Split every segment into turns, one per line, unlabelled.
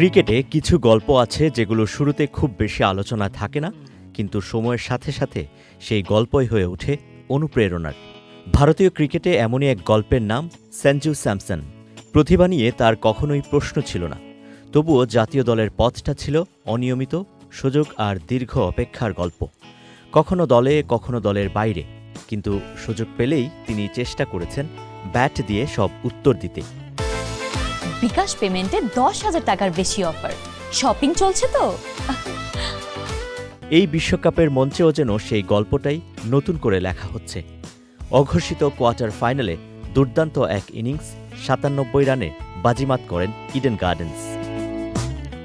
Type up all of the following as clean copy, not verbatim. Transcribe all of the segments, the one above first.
ক্রিকেটে কিছু গল্প আছে যেগুলো শুরুতে খুব বেশি আলোচনায় থাকে না, কিন্তু সময়ের সাথে সাথে সেই গল্পই হয়ে ওঠে অনুপ্রেরণার। ভারতীয় ক্রিকেটে এমনই এক গল্পের নাম সঞ্জু স্যামসন। প্রতিভা নিয়ে তার কখনোই প্রশ্ন ছিল না, তবুও জাতীয় দলের পথটা ছিল অনিয়মিত, সুযোগ আর দীর্ঘ অপেক্ষার গল্প। কখনো দলে, কখনো দলের বাইরে, কিন্তু সুযোগ পেলেই তিনি চেষ্টা করেছেন ব্যাট দিয়ে সব উত্তর দিতে।
বিকাশ পেমেন্টে 10,000 টাকার বেশি অফার, শপিং চলছে তো।
এই বিশ্বকাপের মঞ্চেও যেন সেই গল্পটাই নতুন করে লেখা হচ্ছে। অঘোষিত কোয়ার্টার ফাইনালে দুর্দান্ত এক ইনিংস, 97 রানে বাজিমাত করেন ইডেন গার্ডেন্স।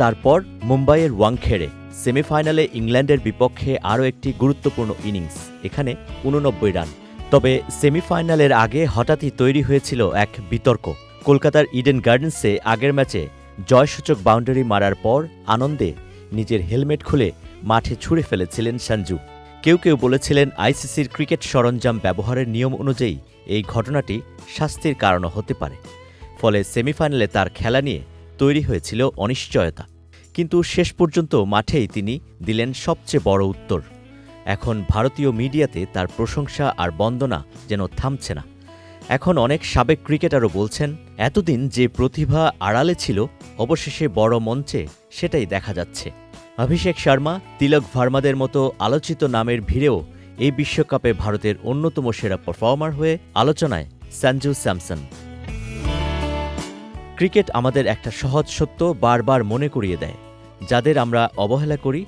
তারপর মুম্বাইয়ের ওয়াংখেড়ে সেমিফাইনালে ইংল্যান্ডের বিপক্ষে আরও একটি গুরুত্বপূর্ণ ইনিংস, এখানে 89 রান। তবে সেমিফাইনালের আগে হঠাৎই তৈরি হয়েছিল এক বিতর্ক। কলকাতার ইডেন গার্ডেন্সে আগের ম্যাচে জয়সূচক বাউন্ডারি মারার পর আনন্দে নিজের হেলমেট খুলে মাঠে ছুঁড়ে ফেলেছিলেন সঞ্জু। কেউ কেউ বলেছিলেন আইসিসির ক্রিকেট সরঞ্জাম ব্যবহারের নিয়ম অনুযায়ী এই ঘটনাটি শাস্তির কারণও হতে পারে। ফলে সেমিফাইনালে তার খেলা নিয়ে তৈরি হয়েছিল অনিশ্চয়তা। কিন্তু শেষ পর্যন্ত মাঠেই তিনি দিলেন সবচেয়ে বড় উত্তর। এখন ভারতীয় মিডিয়াতে তার প্রশংসা আর বন্দনা যেন থামছে না। এখন অনেক সাবেক ক্রিকেটারও বলছেন, এতদিন যে প্রতিভা আড়ালে ছিল, অবশেষে বড় মঞ্চে সেটাই দেখা যাচ্ছে। অভিষেক শর্মা, তিলক ভার্মাদের মতো আলোচিত নামের ভিড়েও এই বিশ্বকাপে ভারতের অন্যতম সেরা পারফর্মার হয়ে আলোচনায় সঞ্জু স্যামসন। ক্রিকেট আমাদের একটা সহজ সত্য বারবার মনে করিয়ে দেয়, যাদের আমরা অবহেলা করি,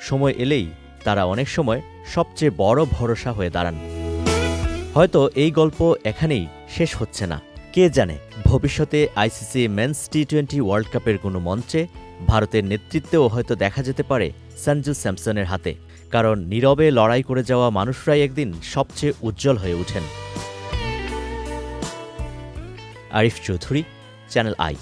সময় এলেই তারা অনেক সময় সবচেয়ে বড় ভরসা হয়ে দাঁড়ান। হয়তো এই গল্প এখানেই শেষ হচ্ছে না। কে জানে, ভবিষ্যতে আইসিসি মেন্স টি20 ওয়ার্ল্ড কাপের কোনো মঞ্চে ভারতের নেতৃত্বেও হয়তো দেখা যেতে পারে সঞ্জু স্যামসনের হাতে। কারণ নীরবে লড়াই করে যাওয়া মানুষরাই একদিন সবচেয়ে উজ্জ্বল হয়ে ওঠেন। Arif Chowdhury, channel I.